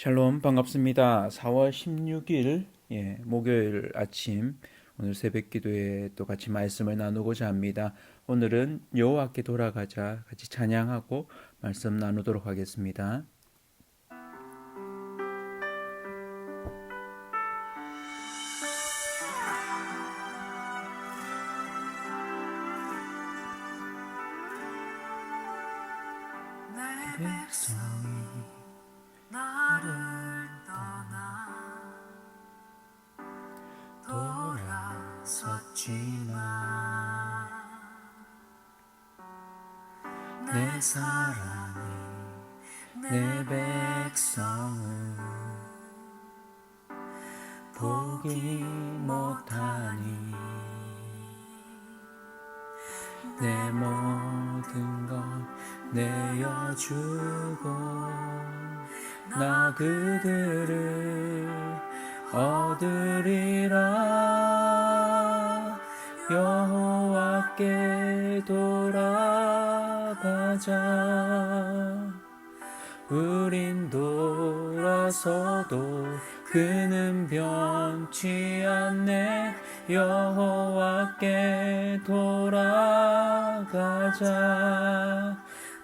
샬롬 반갑습니다. 4월 16일 목요일 아침 오늘 새벽 기도에 또 같이 말씀을 나누고자 합니다. 오늘은 여호와께 돌아가자 같이 찬양하고 말씀 나누도록 하겠습니다. 내 백성이 나를 떠나 돌아섰지만 내 사랑이 내 백성을 보기 못하니 내 모든 것 내어주고 나 그들을 얻으리라. 여호와께 돌아가자. 우린 돌아서도 그는 변치 않네. 여호와께 돌아가자.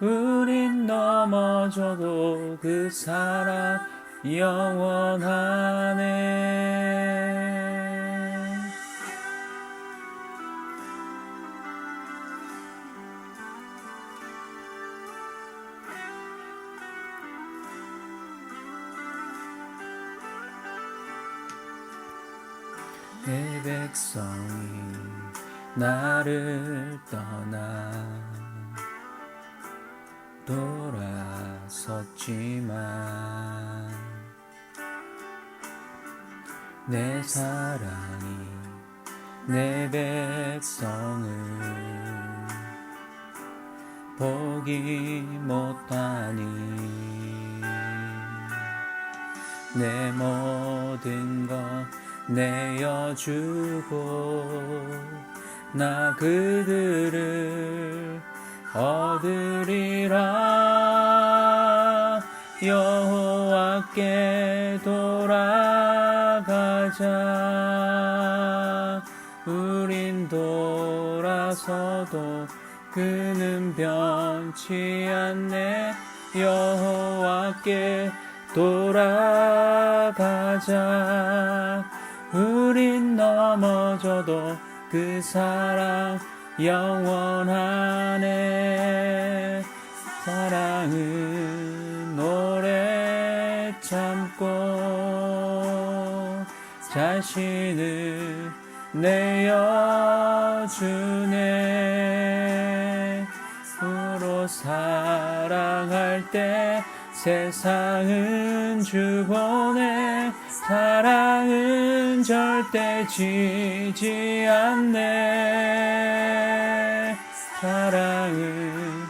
우린 넘어져도 그 사랑 영원하네. 내 백성이 나를 떠나 돌아섰지만 내 사랑이 내 백성을 보기 못하니 내 모든 것 내어주고 나 그들을 얻으리라. 여호와께 돌아가자. 우린 돌아서도 그는 변치 않네. 여호와께 돌아가자. 우린 넘어져도 그 사랑 영원하네. 사랑은 오래 참고 자신을 내어주네. 서로 사랑할 때 세상은 주보네. 사랑은 절대 지지 않네. 사랑은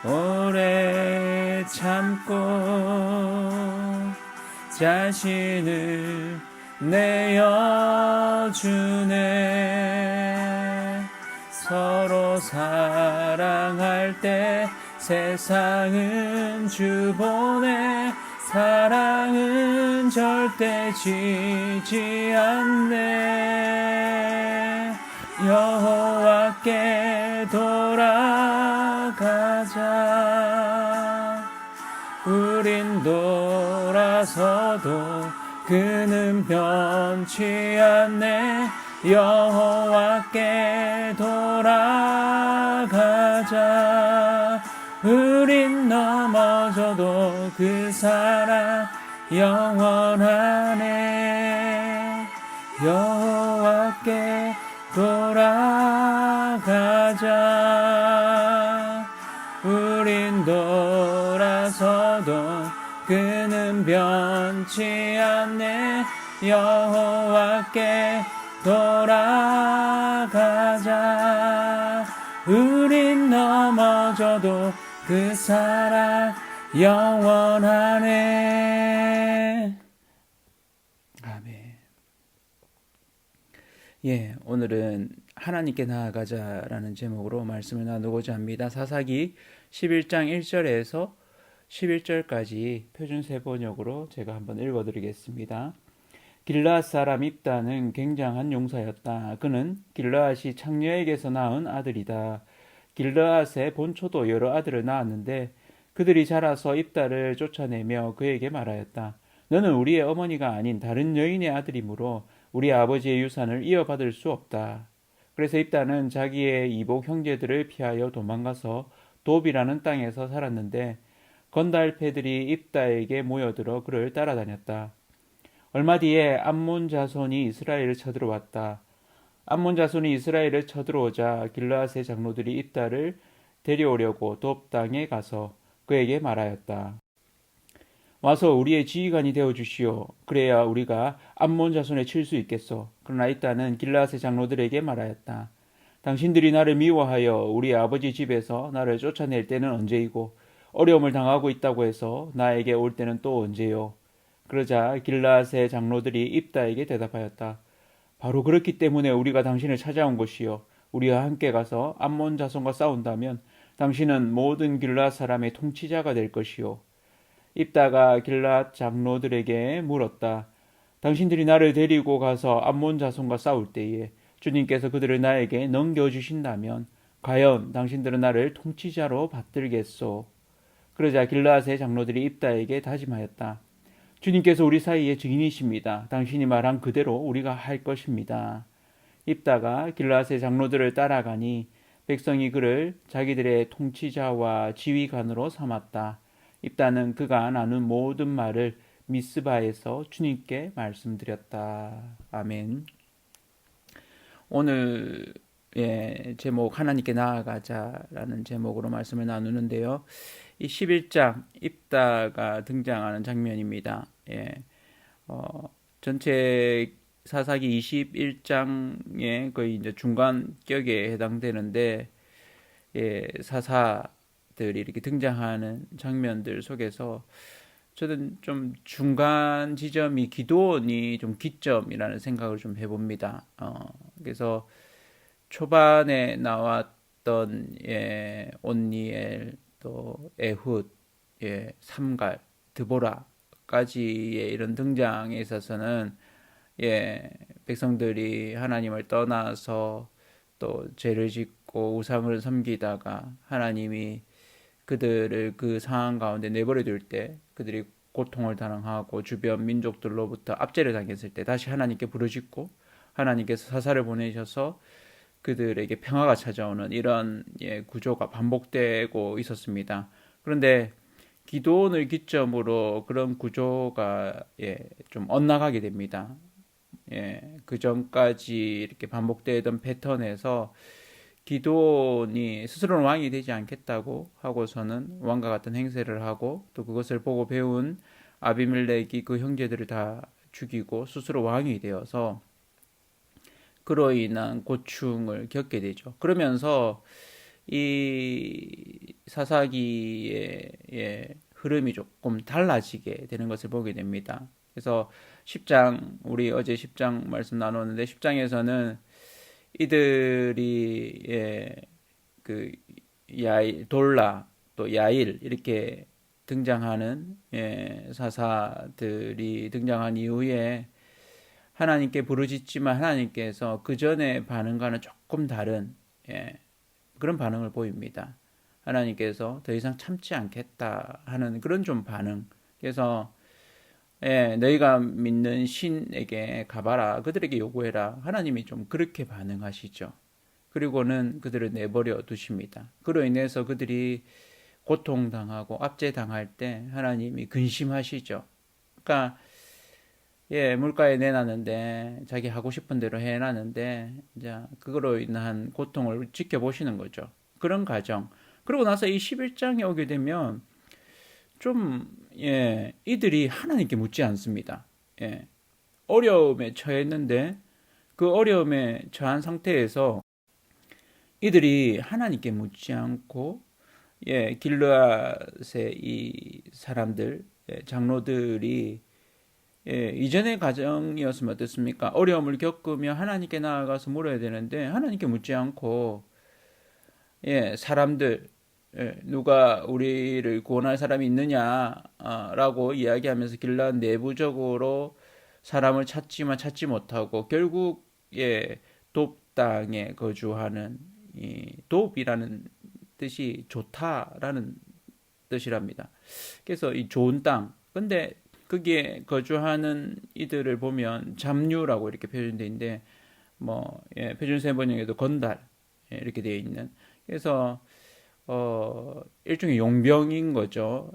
오래 참고 자신을 내어주네. 서로 사랑할 때 세상은 주보네. 사랑은 절대 지지 않네. 여호와께 돌아가자. 우린 돌아서도 그는 변치 않네. 여호와께 돌아가자. 우린 넘어져도 그 사랑 영원하네. 여호와께 돌아가자. 우린 돌아서도 그는 변치 않네. 여호와께 돌아가자. 우린 넘어져도 그 사랑 영원하네. 아멘. 오늘은 하나님께 나아가자라는 제목으로 말씀을 나누고자 합니다. 사사기 11장 1절에서 11절까지 표준세 번역으로 제가 한번 읽어드리겠습니다. 길르앗 사람 입다는 굉장한 용사였다. 그는 길르앗이 창녀에게서 낳은 아들이다. 길르앗의 본초도 여러 아들을 낳았는데 그들이 자라서 입다를 쫓아내며 그에게 말하였다. 너는 우리의 어머니가 아닌 다른 여인의 아들이므로 우리 아버지의 유산을 이어받을 수 없다. 그래서 입다는 자기의 이복 형제들을 피하여 도망가서 돕이라는 땅에서 살았는데 건달패들이 입다에게 모여들어 그를 따라다녔다. 얼마 뒤에 암몬 자손이 이스라엘을 쳐들어왔다. 암몬 자손이 이스라엘을 쳐들어오자 길르앗의 장로들이 입다를 데려오려고 돕 땅에 가서 그에게 말하였다. 와서 우리의 지휘관이 되어 주시오. 그래야 우리가 암몬 자손에 칠 수 있겠소. 그러나 입다는 길르앗의 장로들에게 말하였다. 당신들이 나를 미워하여 우리 아버지 집에서 나를 쫓아낼 때는 언제이고 어려움을 당하고 있다고 해서 나에게 올 때는 또 언제요? 그러자 길르앗의 장로들이 입다에게 대답하였다. 바로 그렇기 때문에 우리가 당신을 찾아온 것이요. 우리와 함께 가서 암몬 자손과 싸운다면 당신은 모든 길르앗 사람의 통치자가 될 것이요. 입다가 길르앗 장로들에게 물었다. 당신들이 나를 데리고 가서 암몬 자손과 싸울 때에 주님께서 그들을 나에게 넘겨주신다면 과연 당신들은 나를 통치자로 받들겠소? 그러자 길르앗의 장로들이 입다에게 다짐하였다. 주님께서 우리 사이의 증인이십니다. 당신이 말한 그대로 우리가 할 것입니다. 입다가 길르앗의 장로들을 따라가니 백성이 그를 자기들의 통치자와 지휘관으로 삼았다. 입다는 그가 나눈 모든 말을 미스바에서 주님께 말씀드렸다. 아멘. 오늘 제목 하나님께 나아가자라는 제목으로 말씀을 나누는데요. 이 11장 입다가 등장하는 장면입니다. 전체 사사기 21장의 거의 이제 중간격에 해당되는데 사사들이 이렇게 등장하는 장면들 속에서 저는 좀 중간 지점이 기드온이 좀 기점이라는 생각을 좀 해봅니다. 그래서 초반에 나왔던 온니엘 또 에훗, 삼갈, 드보라까지의 이런 등장에 있어서는 백성들이 하나님을 떠나서 또 죄를 짓고 우상을 섬기다가 하나님이 그들을 그 상황 가운데 내버려 둘 때 그들이 고통을 당하고 주변 민족들로부터 압제를 당했을 때 다시 하나님께 부르짖고 하나님께서 사사를 보내셔서 그들에게 평화가 찾아오는 이런 구조가 반복되고 있었습니다. 그런데 기드온을 기점으로 그런 구조가 좀 엇나가게 됩니다. 그 전까지 이렇게 반복되던 패턴에서 기드온이 스스로는 왕이 되지 않겠다고 하고서는 왕과 같은 행세를 하고 또 그것을 보고 배운 아비멜렉이 그 형제들을 다 죽이고 스스로 왕이 되어서 그로 인한 고충을 겪게 되죠. 그러면서 이 사사기의 흐름이 조금 달라지게 되는 것을 보게 됩니다. 그래서 10장, 우리 어제 10장 말씀 나눴는데 10장에서는 이들이 그 돌라 또 야일 이렇게 등장하는 사사들이 등장한 이후에 하나님께 부르짖지만 하나님께서 그 전에 반응과는 조금 다른 그런 반응을 보입니다. 하나님께서 더 이상 참지 않겠다 하는 그런 좀 반응. 그래서 너희가 믿는 신에게 가봐라. 그들에게 요구해라. 하나님이 좀 그렇게 반응하시죠. 그리고는 그들을 내버려 두십니다. 그로 인해서 그들이 고통당하고 압제당할 때 하나님이 근심하시죠. 그러니까 물가에 내놨는데 자기 하고 싶은 대로 해놨는데 이제 그거로 인한 고통을 지켜보시는 거죠. 그런 과정. 그러고 나서 이 11장에 오게 되면 좀 이들이 하나님께 묻지 않습니다. 어려움에 처했는데 그 어려움에 처한 상태에서 이들이 하나님께 묻지 않고 길르앗의 이 사람들 장로들이 이전의 가정이었으면 어떻습니까? 어려움을 겪으며 하나님께 나아가서 물어야 되는데 하나님께 묻지 않고 사람들 누가 우리를 구원할 사람이 있느냐라고 이야기하면서 길르앗 내부적으로 사람을 찾지만 찾지 못하고 결국 돕 땅에 거주하는 이 돕이라는 뜻이 좋다라는 뜻이랍니다. 그래서 이 좋은 땅. 근데 거기에 거주하는 이들을 보면 잡류라고 이렇게 표현되어 있는데 표준세 번역에도 건달 이렇게 되어 있는. 그래서 일종의 용병인 거죠.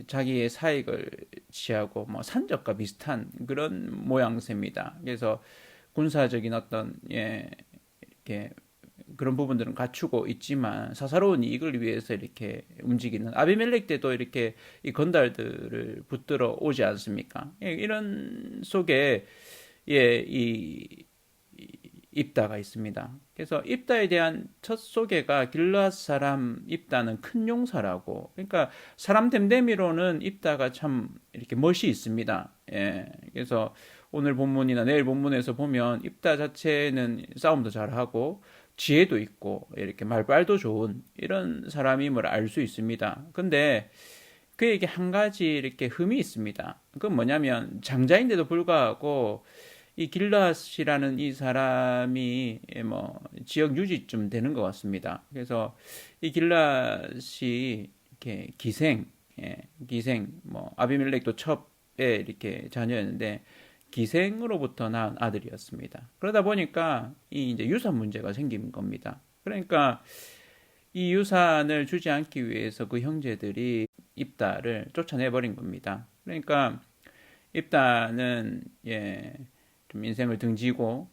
자기의 사익을 취하고 산적과 비슷한 그런 모양새입니다. 그래서 군사적인 어떤 이렇게 그런 부분들은 갖추고 있지만 사사로운 이익을 위해서 이렇게 움직이는 아비멜렉 때도 이렇게 이 건달들을 붙들어 오지 않습니까? 이런 속에 이 입다가 있습니다. 그래서 입다에 대한 첫 소개가 길르앗 사람 입다는 큰 용사라고. 그러니까 사람 됨됨이로는 입다가 참 이렇게 멋이 있습니다. 그래서 오늘 본문이나 내일 본문에서 보면 입다 자체는 싸움도 잘하고 지혜도 있고 이렇게 말빨도 좋은 이런 사람임을 알 수 있습니다. 근데 그에게 한 가지 이렇게 흠이 있습니다. 그건 뭐냐면 장자인데도 불구하고 이 길르앗이라는 이 사람이 지역 유지쯤 되는 것 같습니다. 그래서 이 길르앗이 이렇게 기생 아비멜렉도 첩의 이렇게 자녀였는데 기생으로부터 낳은 아들이었습니다. 그러다 보니까 이 이제 유산 문제가 생긴 겁니다. 그러니까 이 유산을 주지 않기 위해서 그 형제들이 입다를 쫓아내버린 겁니다. 그러니까 입다는 좀 인생을 등지고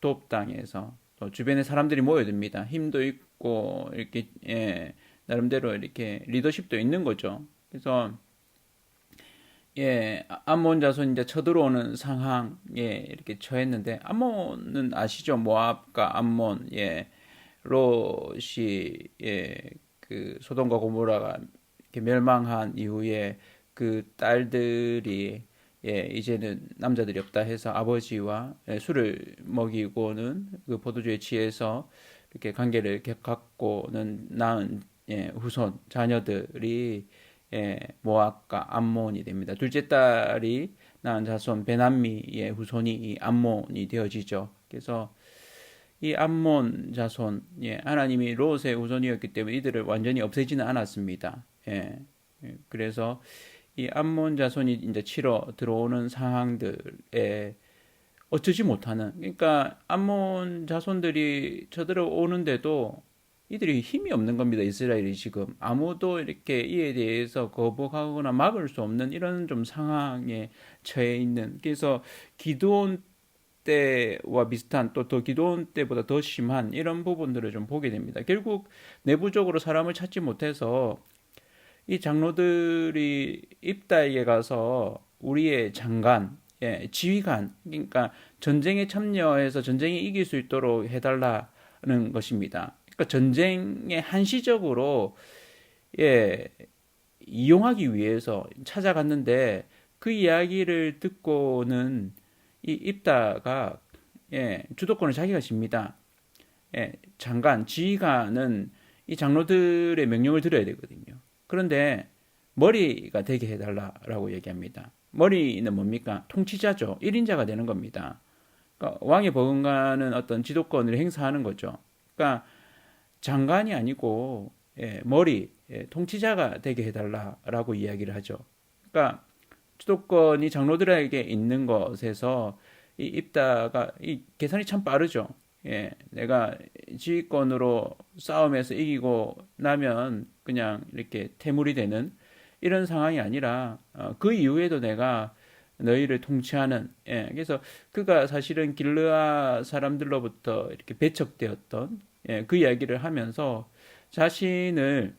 돕 땅에서 또 주변에 사람들이 모여듭니다. 힘도 있고 이렇게 나름대로 이렇게 리더십도 있는 거죠. 그래서 암몬 자손이 이제 쳐들어오는 상황에 이렇게 처했는데 암몬은 아시죠? 모압과 암몬, 롯이 그 소돔과 고모라가 이렇게 멸망한 이후에 그 딸들이 이제는 남자들이 없다 해서 아버지와 술을 먹이고는 그 포도주에 취해서 이렇게 관계를 갖고는 낳은 후손 자녀들이 모압과 암몬이 됩니다. 둘째 딸이 낳은 자손 베남미의 후손이 이 암몬이 되어지죠. 그래서 이 암몬 자손, 하나님이 롯의 후손이었기 때문에 이들을 완전히 없애지는 않았습니다. 그래서 이 암몬 자손이 이제 치러 들어오는 상황들에 어쩌지 못하는, 그러니까 암몬 자손들이 쳐들어오는데도 이들이 힘이 없는 겁니다. 이스라엘이 지금 아무도 이렇게 이에 대해서 거부하거나 막을 수 없는 이런 좀 상황에 처해 있는. 그래서 기드온 때와 비슷한 또 더 기드온 때보다 더 심한 이런 부분들을 좀 보게 됩니다. 결국 내부적으로 사람을 찾지 못해서 이 장로들이 입다에게 가서 우리의 장관, 지휘관, 그러니까 전쟁에 참여해서 전쟁에 이길 수 있도록 해달라는 것입니다. 그러니까 전쟁에 한시적으로 이용하기 위해서 찾아갔는데 그 이야기를 듣고는 이 입다가 주도권을 자기가 집니다. 장관, 지휘관은 이 장로들의 명령을 들어야 되거든요. 그런데 머리가 되게 해달라라고 얘기합니다. 머리는 뭡니까? 통치자죠. 1인자가 되는 겁니다. 그러니까 왕의 버금가는 어떤 지도권을 행사하는 거죠. 그러니까 장관이 아니고 머리, 통치자가 되게 해달라라고 이야기를 하죠. 그러니까 주도권이 장로들에게 있는 것에서 이 입다가 이 계산이 참 빠르죠. 내가 지휘권으로 싸움에서 이기고 나면 그냥 이렇게 퇴물이 되는 이런 상황이 아니라 그 이후에도 내가 너희를 통치하는. 그래서 그가 사실은 길르앗 사람들로부터 이렇게 배척되었던 그 이야기를 하면서 자신을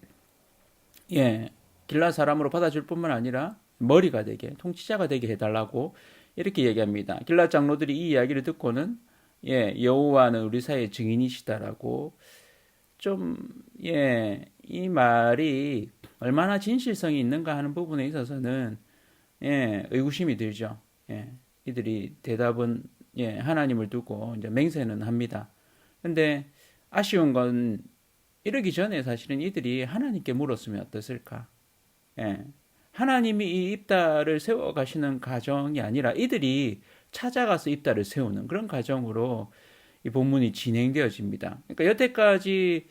길르앗 사람으로 받아줄 뿐만 아니라 머리가 되게 통치자가 되게 해달라고 이렇게 얘기합니다. 길르앗 장로들이 이 이야기를 듣고는 여호와는 우리 사이의 증인이시다라고 좀 이 말이 얼마나 진실성이 있는가 하는 부분에 있어서는 의구심이 들죠. 이들이 대답은 하나님을 두고 이제 맹세는 합니다. 근데 아쉬운 건 이러기 전에 사실은 이들이 하나님께 물었으면 어땠을까? 예. 하나님이 이 입다를 세워가시는 과정이 아니라 이들이 찾아가서 입다를 세우는 그런 과정으로 이 본문이 진행되어집니다. 그러니까 여태까지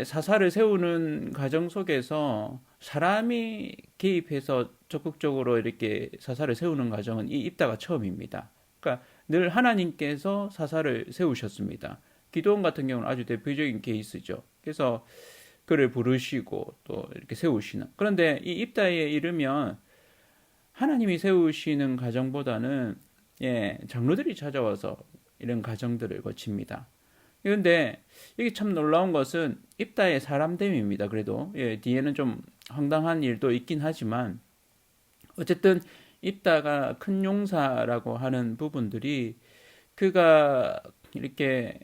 사사를 세우는 과정 속에서 사람이 개입해서 적극적으로 이렇게 사사를 세우는 과정은 이 입다가 처음입니다. 그러니까 늘 하나님께서 사사를 세우셨습니다. 기도원 같은 경우는 아주 대표적인 케이스죠. 그래서 그를 부르시고 또 이렇게 세우시는. 그런데 이 입다에 이르면 하나님이 세우시는 과정보다는 장로들이 찾아와서 이런 과정들을 거칩니다. 그런데 이게 참 놀라운 것은 입다의 사람됨입니다. 그래도 뒤에는 좀 황당한 일도 있긴 하지만 어쨌든 입다가 큰 용사라고 하는 부분들이 그가 이렇게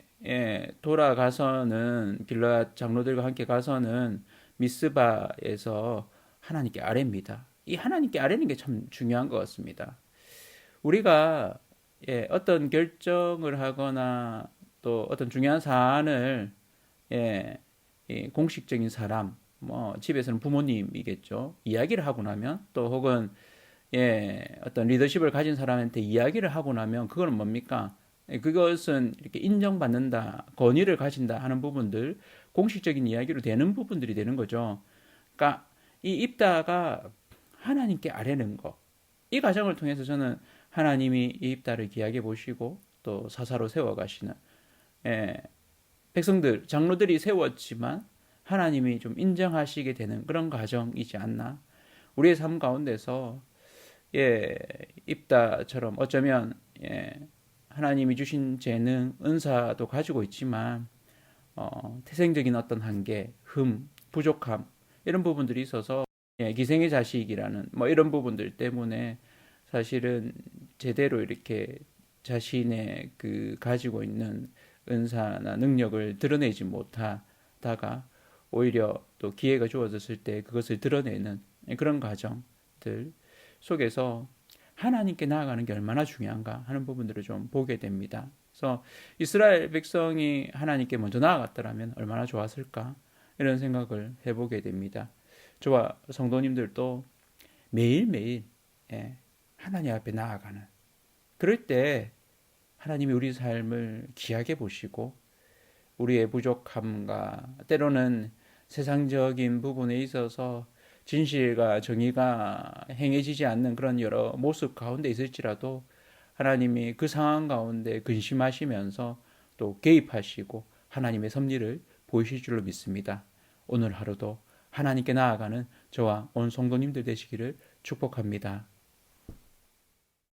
돌아가서는 길르앗 장로들과 함께 가서는 미스바에서 하나님께 아뢰입니다. 이 하나님께 아뢰는 게 참 중요한 것 같습니다. 우리가 어떤 결정을 하거나 또 어떤 중요한 사안을 이 공식적인 사람, 뭐 집에서는 부모님이겠죠. 이야기를 하고 나면 또 혹은 어떤 리더십을 가진 사람한테 이야기를 하고 나면 그거는 뭡니까? 그것은 이렇게 인정받는다, 권위를 가진다 하는 부분들, 공식적인 이야기로 되는 부분들이 되는 거죠. 그러니까 이 입다가 하나님께 아뢰는 거, 이 과정을 통해서 저는 하나님이 이 입다를 귀하게 보시고 또 사사로 세워가시는 백성들, 장로들이 세웠지만 하나님이 좀 인정하시게 되는 그런 과정이지 않나. 우리의 삶 가운데서 입다처럼 어쩌면 하나님이 주신 재능, 은사도 가지고 있지만 태생적인 어떤 한계, 부족함 이런 부분들이 있어서 기생의 자식이라는 뭐 이런 부분들 때문에 사실은 제대로 이렇게 자신의 그 가지고 있는 은사나 능력을 드러내지 못하다가 오히려 또 기회가 주어졌을 때 그것을 드러내는 그런 과정들 속에서 하나님께 나아가는 게 얼마나 중요한가 하는 부분들을 좀 보게 됩니다. 그래서 이스라엘 백성이 하나님께 먼저 나아갔더라면 얼마나 좋았을까 이런 생각을 해보게 됩니다. 저와 성도님들도 매일매일 하나님 앞에 나아가는 그럴 때 하나님이 우리 삶을 귀하게 보시고 우리의 부족함과 때로는 세상적인 부분에 있어서 진실과 정의가 행해지지 않는 그런 여러 모습 가운데 있을지라도 하나님이 그 상황 가운데 근심하시면서 또 개입하시고 하나님의 섭리를 보이실 줄로 믿습니다. 오늘 하루도 하나님께 나아가는 저와 온 성도님들 되시기를 축복합니다.